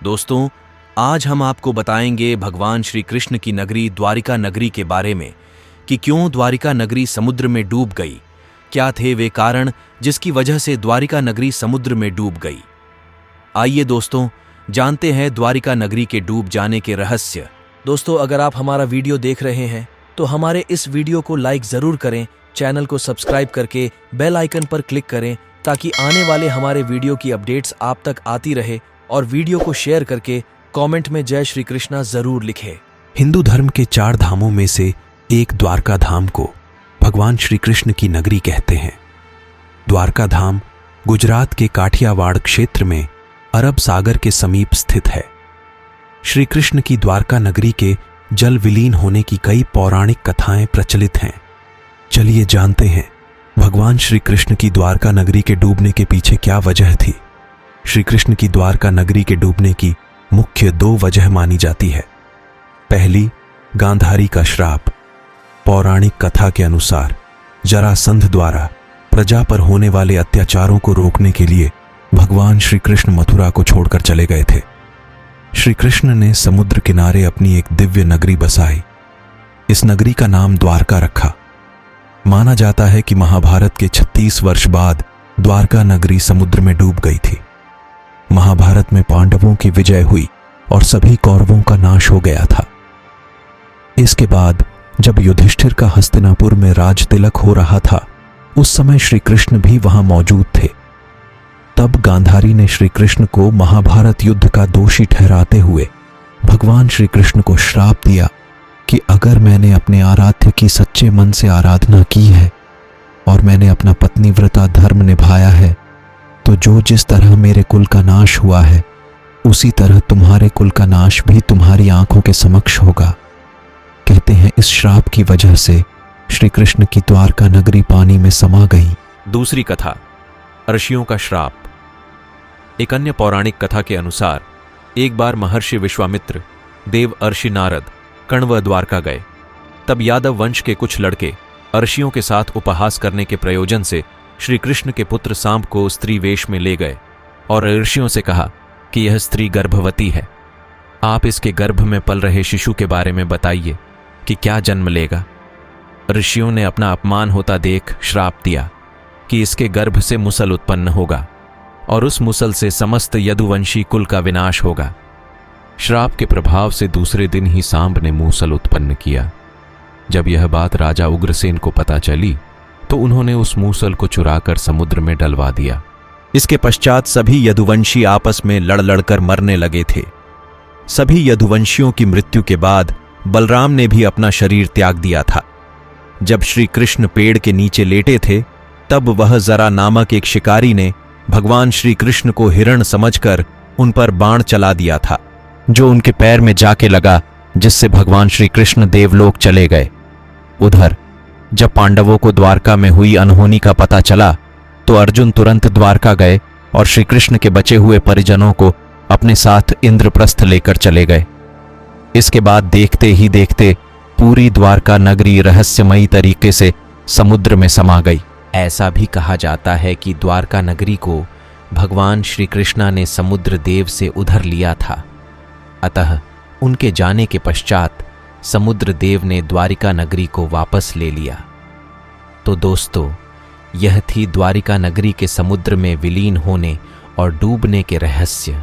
दोस्तों, आज हम आपको बताएंगे भगवान श्री कृष्ण की नगरी द्वारिका नगरी के बारे में कि क्यों द्वारिका नगरी समुद्र में डूब गई, क्या थे वे कारण जिसकी वजह से द्वारिका नगरी समुद्र में डूब गई। आइए दोस्तों, जानते हैं द्वारिका नगरी के डूब जाने के रहस्य। दोस्तों, अगर आप हमारा वीडियो देख रहे हैं तो हमारे इस वीडियो को लाइक जरूर करें, चैनल को सब्सक्राइब करके बेल आइकन पर क्लिक करें ताकि आने वाले हमारे वीडियो की अपडेट्स आप तक आती रहे, और वीडियो को शेयर करके कमेंट में जय श्री कृष्णा जरूर लिखें। हिंदू धर्म के 4 धामों में से एक द्वारका धाम को भगवान श्री कृष्ण की नगरी कहते हैं। द्वारका धाम गुजरात के काठियावाड़ क्षेत्र में अरब सागर के समीप स्थित है। श्री कृष्ण की द्वारका नगरी के जल विलीन होने की कई पौराणिक कथाएं प्रचलित हैं। चलिए जानते हैं भगवान श्री कृष्ण की द्वारका नगरी के डूबने के पीछे क्या वजह थी। श्री कृष्ण की द्वारका नगरी के डूबने की मुख्य 2 वजह मानी जाती है। पहली, गांधारी का श्राप। पौराणिक कथा के अनुसार जरासंध द्वारा प्रजा पर होने वाले अत्याचारों को रोकने के लिए भगवान श्री कृष्ण मथुरा को छोड़कर चले गए थे। श्री कृष्ण ने समुद्र किनारे अपनी एक दिव्य नगरी बसाई। इस नगरी का नाम द्वारका रखा। माना जाता है कि महाभारत के 36 वर्ष बाद द्वारका नगरी समुद्र में डूब गई थी। महाभारत में पांडवों की विजय हुई और सभी कौरवों का नाश हो गया था। इसके बाद जब युधिष्ठिर का हस्तिनापुर में राज तिलक हो रहा था, उस समय श्री कृष्ण भी वहां मौजूद थे। तब गांधारी ने श्री कृष्ण को महाभारत युद्ध का दोषी ठहराते हुए भगवान श्री कृष्ण को श्राप दिया कि अगर मैंने अपने आराध्य की सच्चे मन से आराधना की है और मैंने अपना पत्नीव्रता धर्म निभाया है, तो जो जिस तरह मेरे कुल का नाश हुआ है, उसी तरह तुम्हारे कुल का नाश भी तुम्हारी आंखों के समक्ष होगा। कहते हैं इस श्राप की वजह से श्री कृष्ण की द्वारका नगरी पानी में समा गई। दूसरी कथा, ऋषियों का श्राप। एक अन्य पौराणिक कथा के अनुसार एक बार महर्षि विश्वामित्र, देव अर्षि नारद, कण्व द्वारका गए। तब यादव वंश के कुछ लड़के ऋषियों के साथ उपहास करने के प्रयोजन से श्री कृष्ण के पुत्र सांब को स्त्री वेश में ले गए और ऋषियों से कहा कि यह स्त्री गर्भवती है। आप इसके गर्भ में पल रहे शिशु के बारे में बताइए कि क्या जन्म लेगा। ऋषियों ने अपना अपमान होता देख श्राप दिया कि इसके गर्भ से मुसल उत्पन्न होगा और उस मुसल से समस्त यदुवंशी कुल का विनाश होगा। श्राप के प्रभाव से दूसरे दिन ही सांब ने मूसल उत्पन्न किया। जब यह बात राजा उग्रसेन को पता चली तो उन्होंने उस मूसल को चुराकर समुद्र में डलवा दिया। इसके पश्चात सभी यदुवंशी आपस में लड़ लड़कर मरने लगे थे। सभी यदुवंशियों की मृत्यु के बाद बलराम ने भी अपना शरीर त्याग दिया था। जब श्री कृष्ण पेड़ के नीचे लेटे थे, तब वह जरा नामक एक शिकारी ने भगवान श्री कृष्ण को हिरण समझकर उन पर बाण चला दिया था, जो उनके पैर में जाके लगा, जिससे भगवान श्री कृष्ण देवलोक चले गए। उधर जब पांडवों को द्वारका में हुई अनहोनी का पता चला तो अर्जुन तुरंत द्वारका गए और श्री कृष्ण के बचे हुए परिजनों को अपने साथ इंद्रप्रस्थ लेकर चले गए। इसके बाद देखते ही देखते पूरी द्वारका नगरी रहस्यमयी तरीके से समुद्र में समा गई। ऐसा भी कहा जाता है कि द्वारका नगरी को भगवान श्री कृष्णा ने समुद्र देव से उधर लिया था। अतः उनके जाने के पश्चात समुद्र देव ने द्वारिका नगरी को वापस ले लिया। तो दोस्तों, यह थी द्वारिका नगरी के समुद्र में विलीन होने और डूबने के रहस्य।